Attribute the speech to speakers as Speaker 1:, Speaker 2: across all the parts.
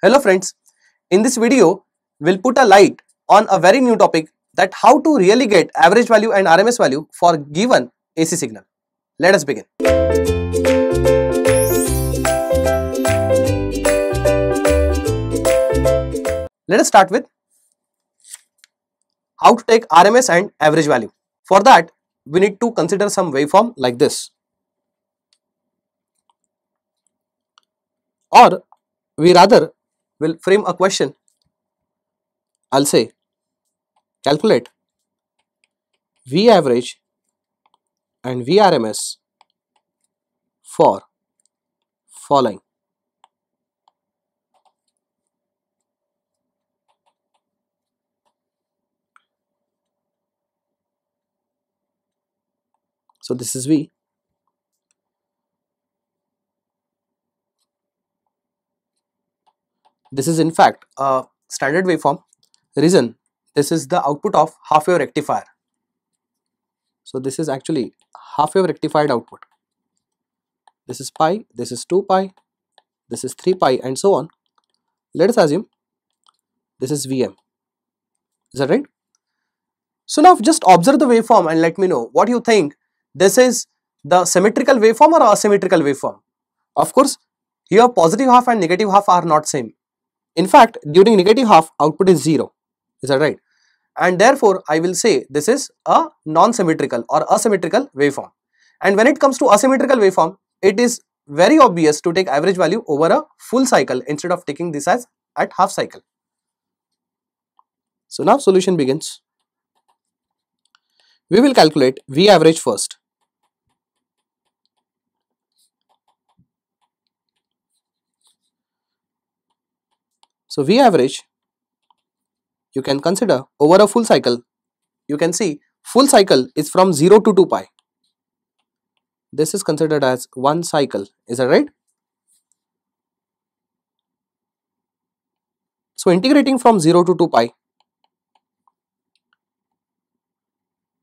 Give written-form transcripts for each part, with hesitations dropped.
Speaker 1: Hello friends, in this video we'll put a light on a very new topic, that how to really get average value and RMS value for given AC signal. Let us begin. Let us start with how to take RMS and average value. For that we need to consider some waveform like this, or we rather will frame a question. I'll say calculate V average and VRMS for following. So this is V. This is in fact a standard waveform. Reason, this is the output of half wave rectifier. So this is actually half wave rectified output. This is pi, this is 2 pi, this is 3 pi and so on. Let us assume this is Vm. Is that right? So now just observe the waveform and let me know what you think. This is the symmetrical waveform or asymmetrical waveform? Of course, here positive half and negative half are not same. In fact, during negative half output is 0. Is that right? And therefore, I will say this is a non-symmetrical or asymmetrical waveform. And when it comes to asymmetrical waveform, it is very obvious to take average value over a full cycle instead of taking this as at half cycle. So now solution begins. We will calculate V average first. So V average you can consider over a full cycle. You can see full cycle is from 0 to 2 pi. This is considered as one cycle. Is that right? So integrating from 0 to 2 pi,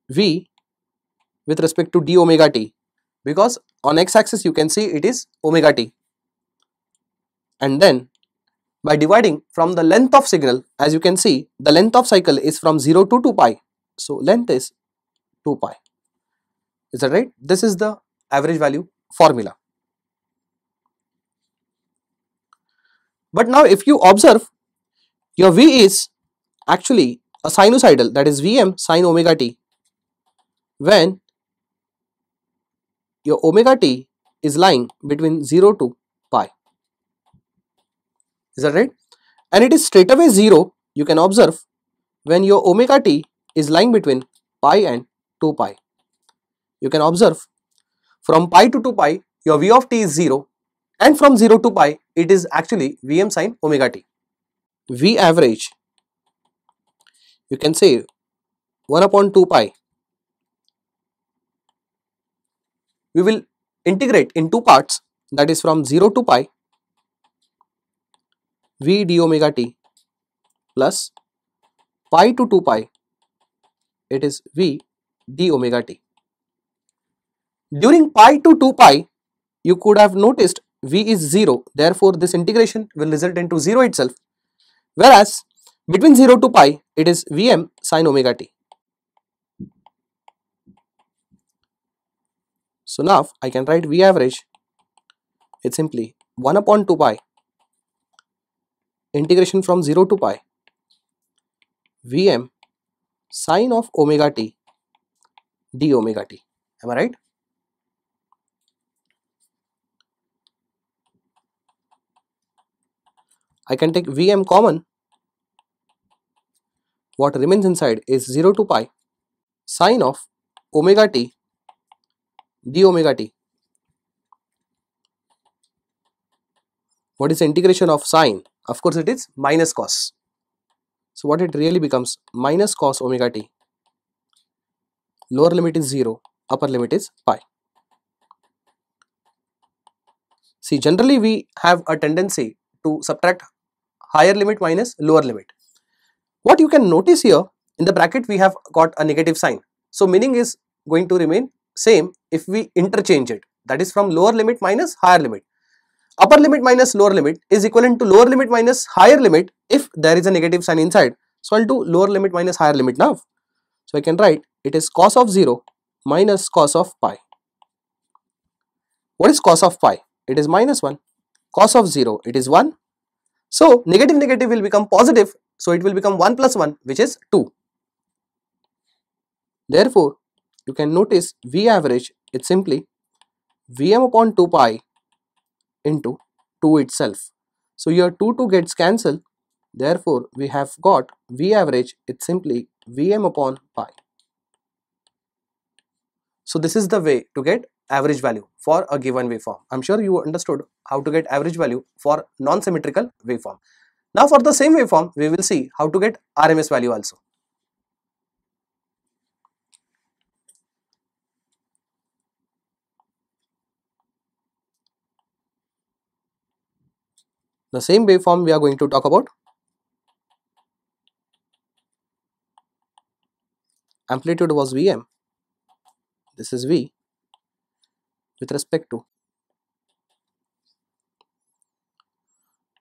Speaker 1: V with respect to d omega t, because on x axis you can see it is omega t, and then by dividing from the length of signal, as you can see the length of cycle is from 0 to 2 pi, so length is 2 pi. Is that right? This is the average value formula. But now if you observe, your V is actually a sinusoidal, that is Vm sin omega t, when your omega t is lying between 0 to pi. Is that right? And it is straight away 0, you can observe, when your omega t is lying between pi and 2 pi. You can observe from pi to 2 pi your V of t is 0, and from 0 to pi it is actually Vm sin omega t. V average you can say 1 upon 2 pi. We will integrate in two parts, that is from 0 to pi V d omega t plus pi to 2 pi, it is V d omega t. During pi to 2 pi you could have noticed V is 0, therefore this integration will result into 0 itself, whereas between 0 to pi it is Vm sin omega t. So now I can write V average, it's simply 1 upon 2 pi integration from 0 to pi Vm sin of omega t d omega t. Am I right? I can take Vm common. What remains inside is 0 to pi sin of omega t d omega t. What is the integration of sine? Of course it is minus cos. So what it really becomes, minus cos omega t. Lower limit is 0, upper limit is pi. See, generally we have a tendency to subtract higher limit minus lower limit. What you can notice here, in the bracket we have got a negative sign. So meaning is going to remain same if we interchange it, that is from lower limit minus higher limit. upper limit minus lower limit is equivalent to lower limit minus higher limit if there is a negative sign inside. So I'll do lower limit minus higher limit now. So I can write it is cos of 0 minus cos of pi. What is cos of pi? It is minus 1. Cos of 0, it is 1. So negative negative will become positive. So it will become 1 plus 1, which is 2. Therefore, you can notice V average, it's simply Vm upon 2 pi into 2 itself. So here 2 gets cancelled. Therefore, we have got V average, it's simply Vm upon pi. So this is the way to get average value for a given waveform. I'm sure you understood how to get average value for non-symmetrical waveform. Now for the same waveform, we will see how to get RMS value also. The same waveform we are going to talk about. Amplitude was Vm. This is V with respect to.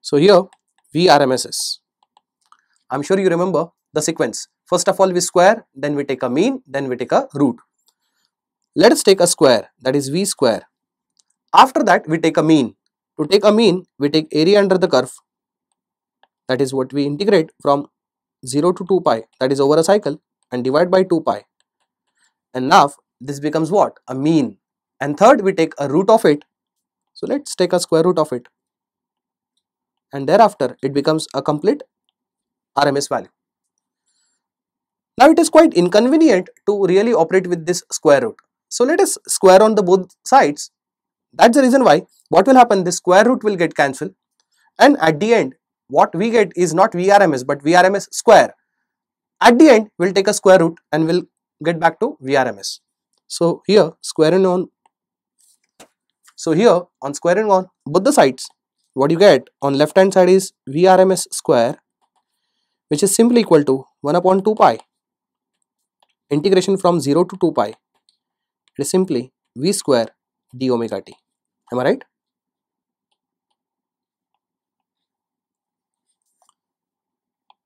Speaker 1: So here VRMS is. I'm sure you remember the sequence. First of all we square, then we take a mean, then we take a root. Let us take a square, that is V square. After that we take a mean. To take a mean, we take area under the curve. That is what we integrate from 0 to 2 pi, that is over a cycle, and divide by 2 pi. And now this becomes what? A mean. And third we take a root of it. So let's take a square root of it. And thereafter it becomes a complete RMS value. Now it is quite inconvenient to really operate with this square root. So let us square on the both sides. That's the reason why what will happen, this square root will get cancelled, and at the end what we get is not VRMS but VRMS square. At the end we'll take a square root and we'll get back to VRMS. So here squaring on both the sides, what you get on left hand side is VRMS square, which is simply equal to 1 upon 2 pi integration from 0 to 2 pi. It is simply V square d omega t. Am I right?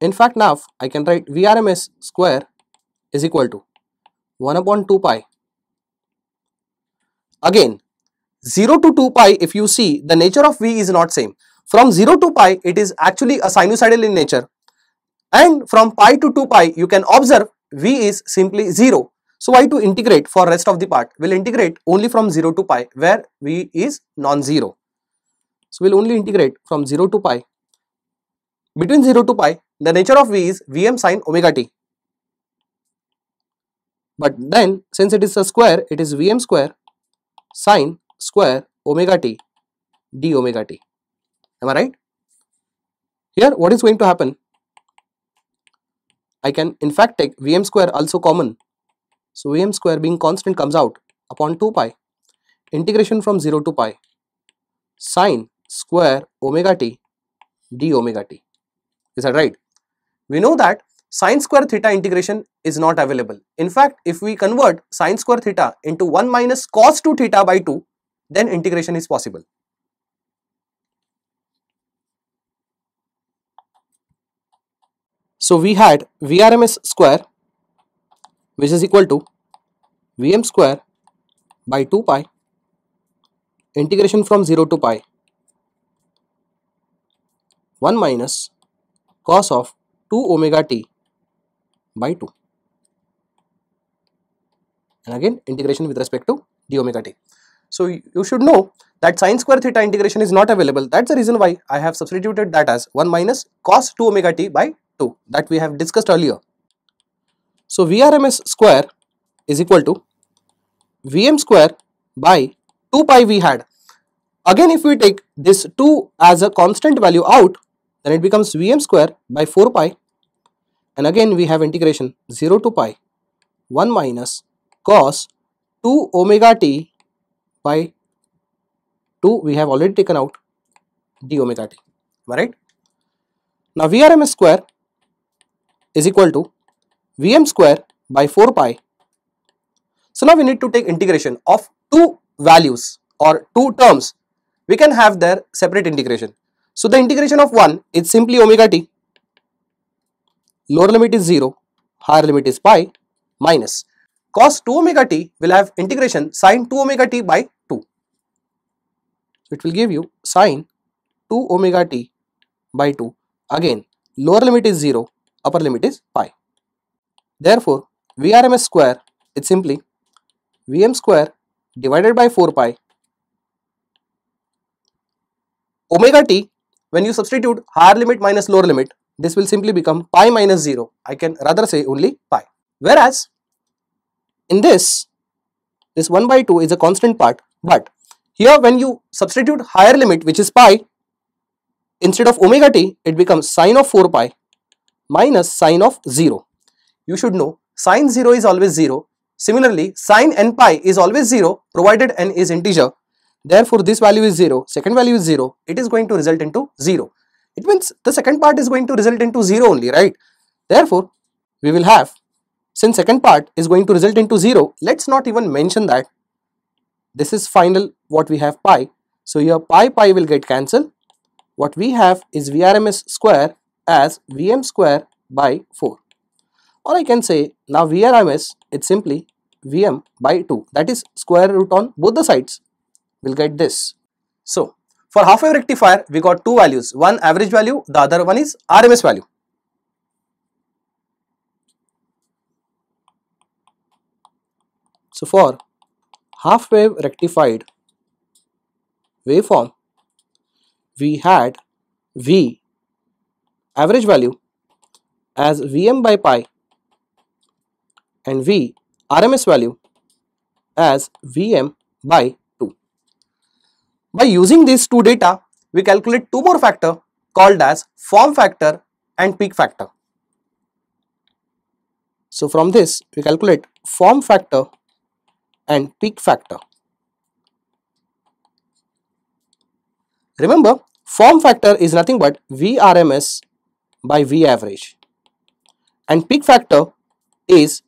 Speaker 1: In fact, now I can write VRMS square is equal to 1 upon 2 pi. Again, 0 to 2 pi, if you see, the nature of V is not same. From 0 to pi, it is actually a sinusoidal in nature. And from pi to 2 pi, you can observe V is simply 0. So why to integrate for rest of the part? We'll integrate only from 0 to pi where V is non-zero. So we'll only integrate from 0 to pi. Between 0 to pi, the nature of V is Vm sin omega t. But then since it is a square, it is Vm square sin square omega t d omega t. Am I right? Here what is going to happen? I can in fact take Vm square also common. So Vm square being constant comes out upon 2 pi integration from 0 to pi sin square omega t d omega t. Is that right? We know that sin square theta integration is not available. In fact, if we convert sin square theta into 1 minus cos 2 theta by 2, then integration is possible. So we had VRMS square, which is equal to Vm square by 2 pi integration from 0 to pi 1 minus cos of 2 omega t by 2, and again integration with respect to d omega t. So you should know that sin square theta integration is not available. That's the reason why I have substituted that as 1 minus cos 2 omega t by 2 that we have discussed earlier. So VRMS square is equal to Vm square by 2 pi we had. Again if we take this 2 as a constant value out, then it becomes Vm square by 4 pi, and again we have integration 0 to pi 1 minus cos 2 omega t by 2 we have already taken out d omega t. Am I right? Now VRMS square is equal to Vm square by 4 pi. So now we need to take integration of two values or two terms. we can have their separate integration. So the integration of 1 is simply omega t, lower limit is 0, higher limit is pi, minus cos 2 omega t will have integration sin 2 omega t by 2. So it will give you sin 2 omega t by 2. Again, lower limit is 0, upper limit is pi. Therefore, Vrms square is simply Vm square divided by 4 pi. Omega t, when you substitute higher limit minus lower limit, this will simply become pi minus 0. I can rather say only pi. Whereas, in this 1 by 2 is a constant part, but here when you substitute higher limit, which is pi, instead of omega t, it becomes sine of 4 pi minus sine of 0. You should know sine 0 is always 0. Similarly, sine n pi is always 0 provided n is integer. Therefore, this value is 0, second value is 0, it is going to result into 0. It means the second part is going to result into 0 only, right? Therefore, we will have, since second part is going to result into 0, let's not even mention that. This is final what we have pi. So here pi will get cancelled. What we have is Vrms square as Vm square by 4. Or I can say now Vrms it's simply Vm by 2, that is square root on both the sides. We'll get this. So for half wave rectifier we got two values, one average value, the other one is RMS value. So for half wave rectified waveform, we had V average value as Vm by pi and V RMS value as Vm by 2. By using these two data, we calculate two more factor called as form factor and peak factor. So from this we calculate form factor and peak factor. Remember, form factor is nothing but Vrms by V average and peak factor is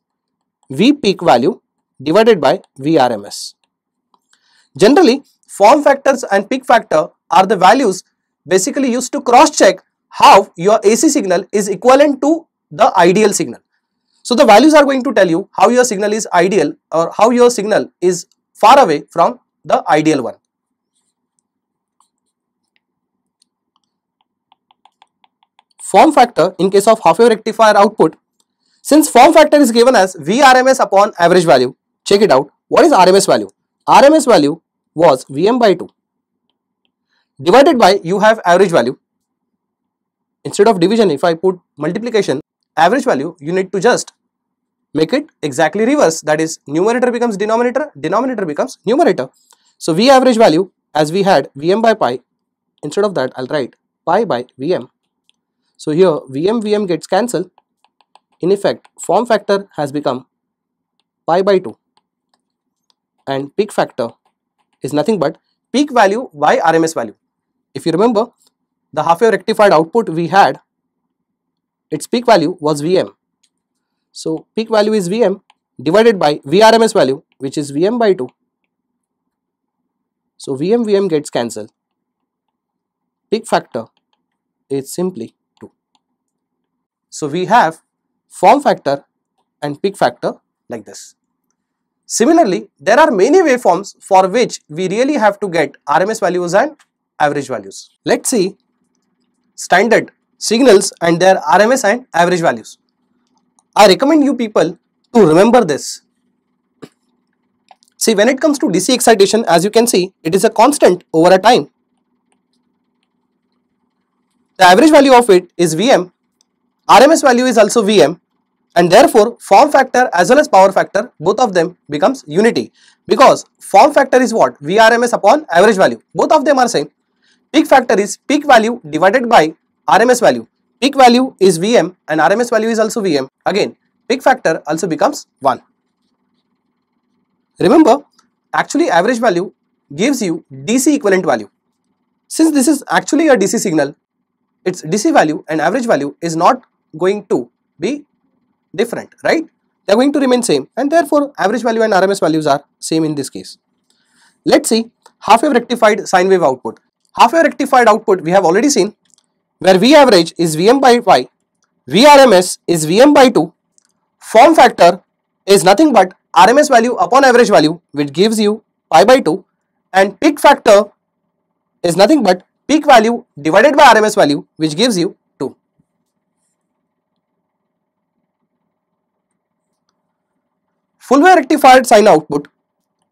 Speaker 1: V peak value divided by Vrms. Generally, form factors and peak factor are the values basically used to cross check how your AC signal is equivalent to the ideal signal. So the values are going to tell you how your signal is ideal or how your signal is far away from the ideal one. Form factor in case of half wave rectifier output, since form factor is given as Vrms upon average value, check it out. What is RMS value? RMS value was Vm by 2 divided by, you have average value. Instead of division, if I put multiplication, average value, you need to just make it exactly reverse, that is numerator becomes denominator, denominator becomes numerator. So V average value, as we had Vm by pi, instead of that I'll write pi by Vm. So here Vm gets cancelled. In effect, form factor has become pi by 2 and peak factor is nothing but peak value by RMS value. If you remember, the half wave rectified output we had, its peak value was Vm. So peak value is Vm divided by Vrms value, which is Vm by 2. So Vm gets cancelled. Peak factor is simply 2. So we have form factor and peak factor like this. Similarly, there are many waveforms for which we really have to get RMS values and average values. Let's see standard signals and their RMS and average values. I recommend you people to remember this. See, when it comes to DC excitation, as you can see, it is a constant over a time. The average value of it is Vm, RMS value is also Vm, and therefore form factor as well as power factor, both of them becomes unity, because form factor is what? Vrms upon average value, both of them are same. Peak factor is peak value divided by RMS value. Peak value is Vm and RMS value is also Vm. Again, peak factor also becomes 1. Remember, actually average value gives you DC equivalent value. Since this is actually a DC signal, its DC value and average value is not going to be different, right? They are going to remain same, and therefore average value and RMS values are same in this case. Let's see half wave rectified sine wave output. Half wave rectified output we have already seen, where V average is Vm by pi, Vrms is Vm by 2, form factor is nothing but RMS value upon average value, which gives you pi by 2, and peak factor is nothing but peak value divided by RMS value, which gives you 2. Full wave rectified sine output,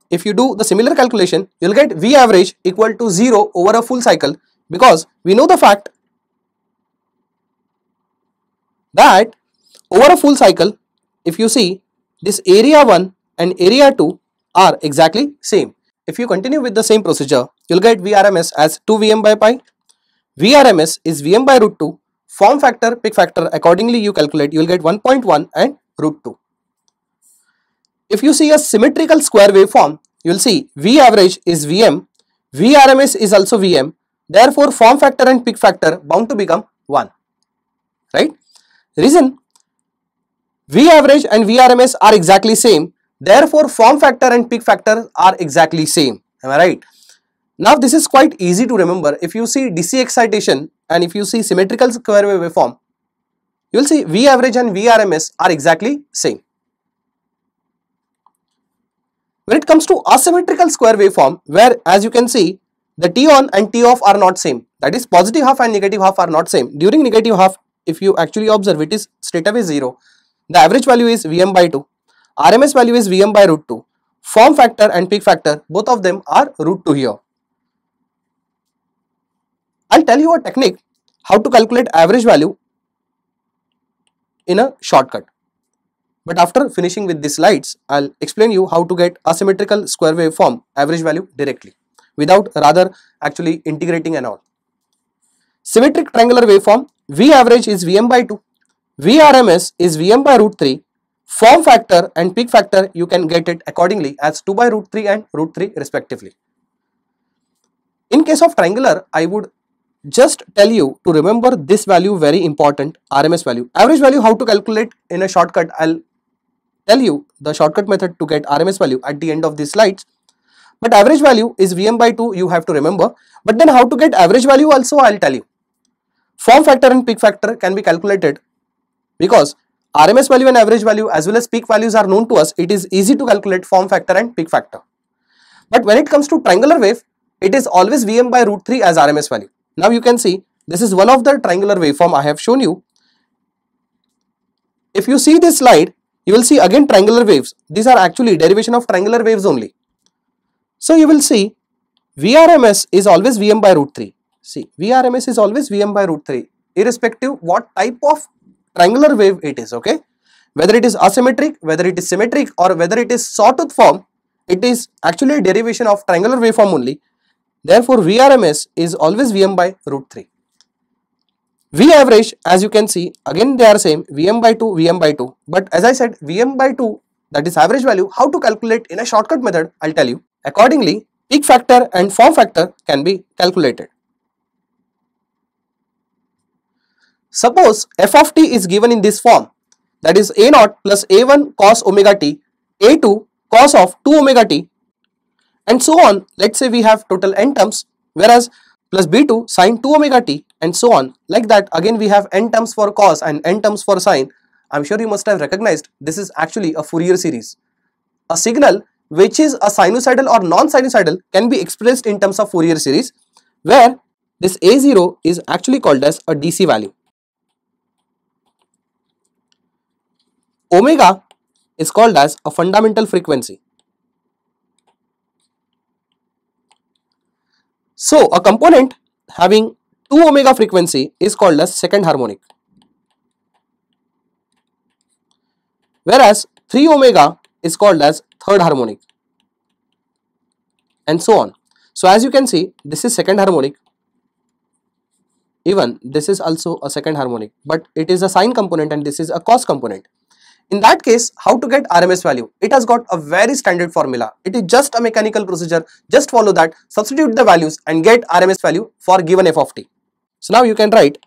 Speaker 1: if you do the similar calculation, you will get V average equal to 0 over a full cycle, because we know the fact that over a full cycle, if you see, this area 1 and area 2 are exactly same. If you continue with the same procedure, you will get Vrms as 2 Vm by pi, Vrms is Vm by root 2, form factor, peak factor, accordingly you calculate, you will get 1.1 and root 2. If you see a symmetrical square waveform, you will see V average is Vm, Vrms is also Vm, therefore form factor and peak factor bound to become 1, right? Reason, V average and Vrms are exactly same, therefore form factor and peak factor are exactly same, am I right? Now this is quite easy to remember. If you see DC excitation and if you see symmetrical square wave waveform, you will see V average and Vrms are exactly same. When it comes to asymmetrical square waveform, where as you can see, the T on and T off are not same, that is positive half and negative half are not same. During negative half, if you actually observe, it is straight away 0. The average value is Vm by 2, RMS value is Vm by root 2, form factor and peak factor, both of them are root 2 here. I'll tell you a technique how to calculate average value in a shortcut. But after finishing with these slides, I'll explain you how to get asymmetrical square wave form average value directly, without rather actually integrating and all. Symmetric triangular waveform, V average is Vm by 2, Vrms is Vm by root 3, form factor and peak factor you can get it accordingly as 2 by root 3 and root 3 respectively. In case of triangular, I would just tell you to remember this value, very important, RMS value. Average value how to calculate in a shortcut, I'll tell you the shortcut method to get RMS value at the end of these slides. But average value is Vm by 2, you have to remember. But then how to get average value also I'll tell you. Form factor and peak factor can be calculated, because RMS value and average value as well as peak values are known to us. It is easy to calculate form factor and peak factor. But when it comes to triangular wave, it is always Vm by root 3 as RMS value. Now you can see this is one of the triangular waveform I have shown you. If you see this slide, you will see again triangular waves. These are actually derivation of triangular waves only. So you will see Vrms is always Vm by root 3. See, Vrms is always Vm by root 3, irrespective what type of triangular wave it is, okay? Whether it is asymmetric, whether it is symmetric, or whether it is sawtooth form, it is actually a derivation of triangular waveform only. Therefore, Vrms is always Vm by root 3. V average, as you can see, again they are same, Vm by 2, Vm by 2. But as I said, Vm by 2, that is average value, how to calculate in a shortcut method, I'll tell you. Accordingly, peak factor and form factor can be calculated. Suppose f of t is given in this form, that is a0 plus a1 cos omega t, a2 cos of 2 omega t, and so on. Let's say we have total n terms, whereas plus b2 sin 2 omega t, and so on. Like that, again we have n terms for cos and n terms for sine. I'm sure you must have recognized this is actually a Fourier series. A signal which is a sinusoidal or non-sinusoidal can be expressed in terms of Fourier series, where this a0 is actually called as a DC value. Omega is called as a fundamental frequency. So a component having 2 omega frequency is called as second harmonic, whereas 3 omega is called as third harmonic, and so on. So as you can see, this is second harmonic, even this is also a second harmonic, but it is a sine component and this is a cos component. In that case, how to get RMS value? It has got a very standard formula. It is just a mechanical procedure. Just follow that, substitute the values and get RMS value for given f of t. So now you can write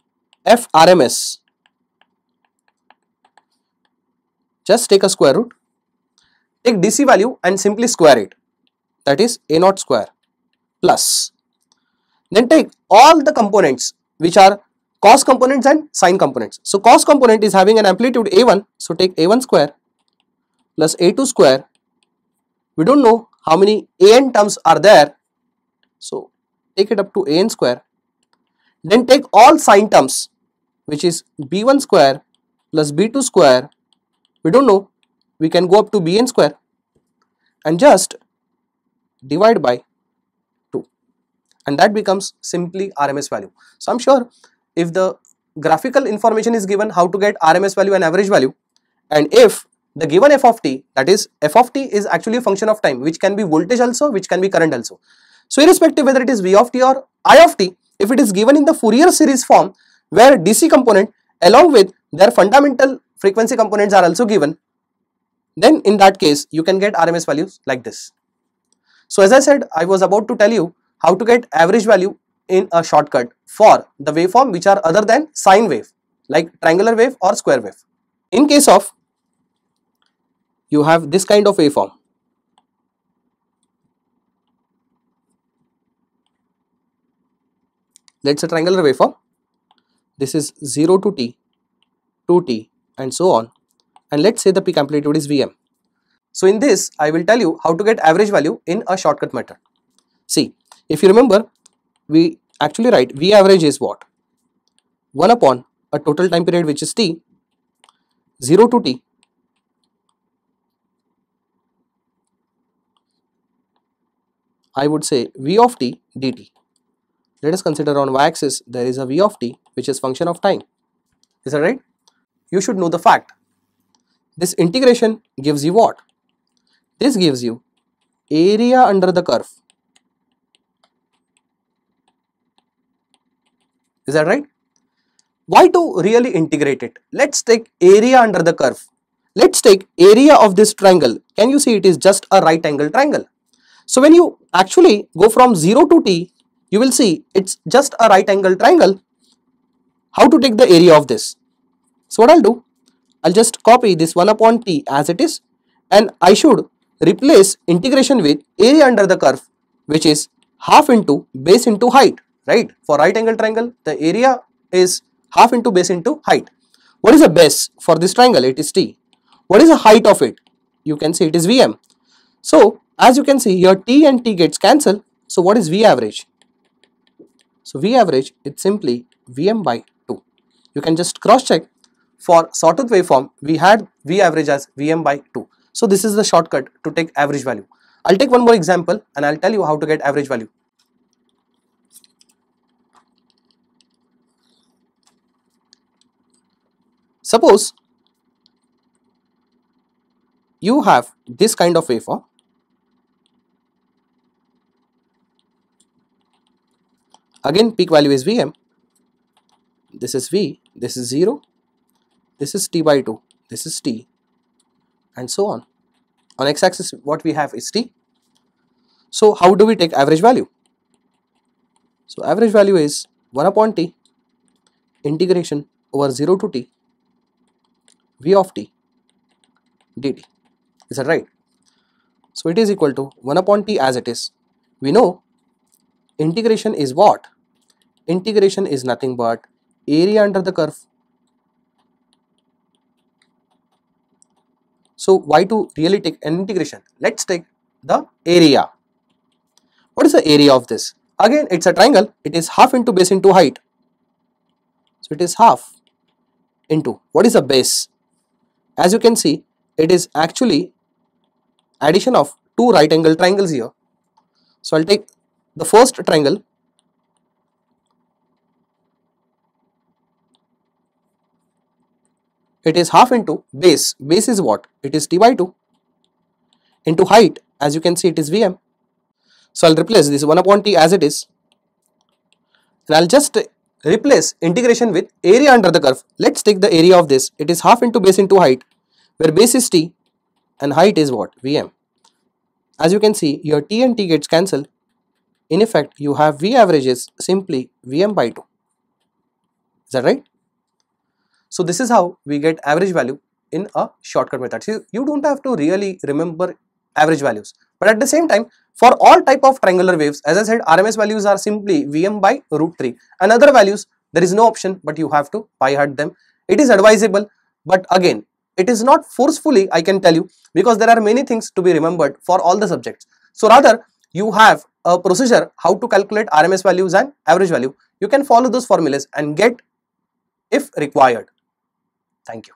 Speaker 1: f RMS. Just take a square root, take DC value and simply square it. That is a0 square plus. Then take all the components which are cos components and sine components. So cos component is having an amplitude a1, so take a1 square plus a2 square. We don't know how many an terms are there, so take it up to an square. Then take all sine terms, which is b1 square plus b2 square. We don't know, we can go up to bn square and just divide by 2, and that becomes simply RMS value. So I'm sure if the graphical information is given how to get RMS value and average value, and if the given f of t, that is f of t is actually a function of time, which can be voltage also, which can be current also. So irrespective whether it is v of t or I of t, if it is given in the Fourier series form where DC component along with their fundamental frequency components are also given, then in that case you can get RMS values like this. So as I said, I was about to tell you how to get average value in a shortcut for the waveform which are other than sine wave, like triangular wave or square wave. In case of you have this kind of waveform, let's say triangular waveform, this is 0 to t, 2t and so on, and let's say the peak amplitude is Vm. So in this I will tell you how to get average value in a shortcut method. See, if you remember, we actually write V average is what? 1 upon a total time period which is t, 0 to t, I would say V of t dt. Let us consider on y-axis there is a V of t which is function of time. Is that right? You should know the fact. This integration gives you what? This gives you area under the curve. Is that right? Why to really integrate it? Let's take area under the curve. Let's take area of this triangle. Can you see it is just a right angle triangle? So when you actually go from 0 to t, you will see it's just a right angle triangle. How to take the area of this? So what I'll do, I'll just copy this 1 upon t as it is, and I should replace integration with area under the curve, which is half into base into height, right? For right angle triangle, the area is half into base into height. What is the base for this triangle? It is t. What is the height of it? You can say it is Vm. So as you can see here, t and t gets cancelled. So what is V average? So V average is simply Vm by 2. You can just cross check. For sawtooth waveform, we had V average as Vm by 2. So this is the shortcut to take average value. I'll take one more example and I'll tell you how to get average value. Suppose you have this kind of waveform. Again, peak value is Vm. This is V, this is 0, this is t by 2, this is t, and so on. On x-axis, what we have is t. So how do we take average value? So average value is 1 upon t integration over 0 to t V of t dt. Is that right? So it is equal to 1 upon t as it is. We know integration is what? Integration is nothing but area under the curve. So why to really take an integration? Let's take the area. What is the area of this? Again, it's a triangle. It is half into base into height. So it is half into, what is the base? As you can see, it is actually addition of two right angle triangles here. So I'll take the first triangle. It is half into base. Base is what? It is t by 2 into height. As you can see, it is Vm. So I'll replace this 1 upon t as it is, and I'll just replace integration with area under the curve. Let's take the area of this. It is half into base into height, where base is t and height is what? Vm. As you can see, your t and t gets cancelled. In effect, you have V average is simply Vm by 2. Is that right? So this is how we get average value in a shortcut method. So you don't have to really remember average values. But at the same time, for all type of triangular waves, as I said, RMS values are simply Vm by root 3, and other values there is no option but you have to by heart them. It is advisable, but again it is not forcefully, I can tell you, because there are many things to be remembered for all the subjects. So rather you have a procedure how to calculate RMS values and average value. You can follow those formulas and get if required. Thank you.